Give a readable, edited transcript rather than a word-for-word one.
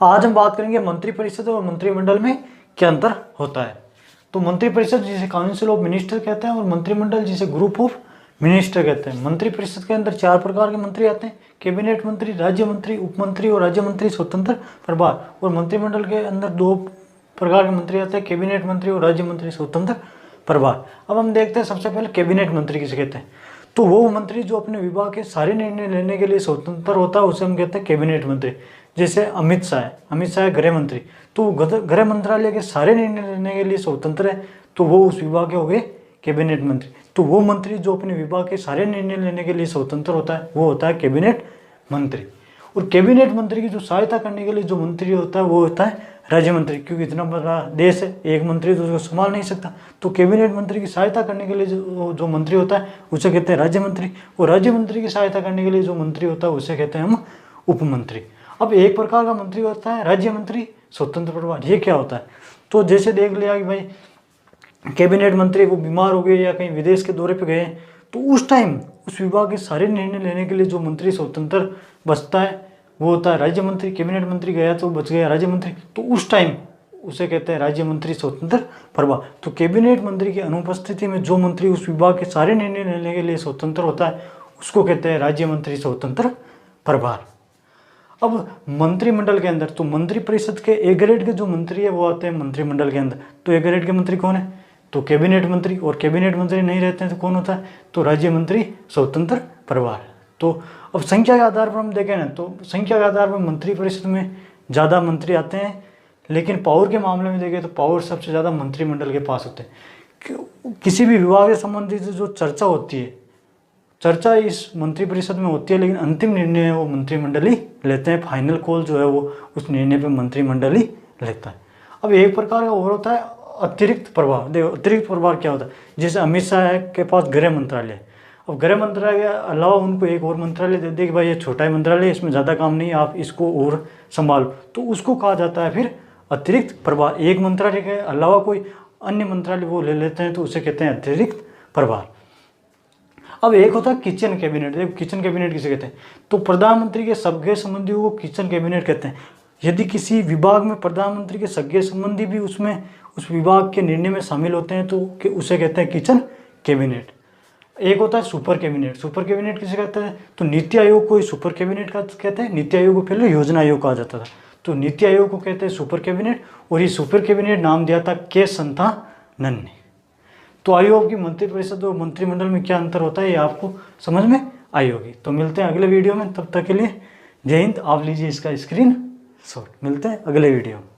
आज हम बात करेंगे मंत्रिपरिषद और मंत्रिमंडल में क्या अंतर होता है। तो मंत्रिपरिषद जिसे काउंसिल ऑफ मिनिस्टर कहते हैं और मंत्रिमंडल जिसे ग्रुप ऑफ मिनिस्टर कहते हैं। मंत्रिपरिषद के अंदर 4 प्रकार के मंत्री आते हैं, कैबिनेट मंत्री, राज्य मंत्री, उप मंत्री और राज्य मंत्री स्वतंत्र प्रभार। और मंत्रिमंडल के अंदर 2 प्रकार के मंत्री आते हैं, कैबिनेट मंत्री और राज्य मंत्री स्वतंत्र प्रभार। अब हम देखते हैं सबसे पहले कैबिनेट मंत्री किसे कहते हैं। तो वो मंत्री जो अपने विभाग के सारे निर्णय लेने के लिए स्वतंत्र होता है उसे हम कहते हैं कैबिनेट मंत्री। जैसे अमित शाह गृह मंत्री, तो वो गृह मंत्रालय के सारे निर्णय लेने के लिए स्वतंत्र है, तो वो उस विभाग के हो गए कैबिनेट मंत्री। तो वो मंत्री जो अपने विभाग के सारे निर्णय लेने के लिए स्वतंत्र होता है वो होता है कैबिनेट मंत्री। और कैबिनेट मंत्री की जो सहायता करने के लिए जो मंत्री होता है वो होता है राज्य मंत्री, क्योंकि इतना बड़ा देश है, एक मंत्री तो उसको संभाल नहीं सकता। तो कैबिनेट मंत्री की सहायता करने के लिए जो मंत्री होता है उसे कहते हैं राज्य मंत्री। और राज्य मंत्री की सहायता करने के लिए जो मंत्री होता है उसे कहते हैं हम उप मंत्री। अब एक प्रकार का मंत्री होता है राज्य मंत्री स्वतंत्र प्रभार। ये क्या होता है, तो जैसे देख लिया कि भाई कैबिनेट मंत्री वो बीमार हो गए या कहीं विदेश के दौरे पे गए, तो उस टाइम उस विभाग के सारे निर्णय लेने के लिए जो मंत्री स्वतंत्र बचता है वो होता है राज्य मंत्री। कैबिनेट मंत्री गया तो बच गया राज्य मंत्री, तो उस टाइम उसे कहते हैं राज्य मंत्री स्वतंत्र प्रभार। तो कैबिनेट मंत्री की अनुपस्थिति में जो मंत्री उस विभाग के सारे निर्णय लेने के लिए स्वतंत्र होता है उसको कहते हैं राज्य मंत्री स्वतंत्र प्रभार। अब मंत्रिमंडल के अंदर तो मंत्रिपरिषद के ए ग्रेड के जो मंत्री है वो आते हैं मंत्रिमंडल के अंदर। तो ए ग्रेड के मंत्री कौन है, तो कैबिनेट मंत्री। और कैबिनेट मंत्री नहीं रहते हैं तो कौन होता है, तो राज्य मंत्री स्वतंत्र प्रभार। तो अब संख्या के आधार पर हम देखें ना, तो संख्या के आधार पर मंत्रिपरिषद में ज़्यादा मंत्री आते हैं, लेकिन पावर के मामले में देखें तो पावर सबसे ज़्यादा मंत्रिमंडल के पास होते हैं। किसी भी विभाग से संबंधित जो चर्चा होती है, चर्चा इस मंत्रिपरिषद में होती है, लेकिन अंतिम निर्णय वो मंत्रिमंडल ही लेते हैं। फाइनल कॉल जो है वो उस निर्णय पे मंत्रिमंडल ही लेता है। अब एक प्रकार का और होता है अतिरिक्त प्रभार। देखो अतिरिक्त प्रभार क्या होता है, जैसे अमित शाह के पास गृह मंत्रालय है। अब गृह मंत्रालय के अलावा उनको एक और मंत्रालय दे दे कि भाई ये छोटा ही मंत्रालय है, इसमें ज़्यादा काम नहीं है, आप इसको और संभालो, तो उसको कहा जाता है फिर अतिरिक्त प्रभार। एक मंत्रालय के अलावा कोई अन्य मंत्रालय वो ले लेते हैं तो उसे कहते हैं अतिरिक्त प्रभार। अब एक होता है किचन कैबिनेट। देखो किचन कैबिनेट किसे कहते हैं, तो प्रधानमंत्री के सगे संबंधियों को किचन कैबिनेट कहते हैं। यदि किसी विभाग में प्रधानमंत्री के सगे संबंधी भी उसमें उस विभाग के निर्णय में शामिल होते हैं तो उसे कहते हैं किचन कैबिनेट। एक होता है सुपर कैबिनेट। सुपर कैबिनेट किसे कहते हैं, तो नीति आयोग को सुपर कैबिनेट का कहते हैं। नीति आयोग को पहले योजना आयोग कहा जाता था, तो नीति आयोग को कहते हैं सुपर कैबिनेट। और ये सुपर कैबिनेट नाम दिया था के संथानन ने। तो आयोग की मंत्रिपरिषद और मंत्रिमंडल में क्या अंतर होता है ये आपको समझ में आई होगी। तो मिलते हैं अगले वीडियो में, तब तक के लिए जय हिंद। आप लीजिए इसका स्क्रीन शॉट। मिलते हैं अगले वीडियो में।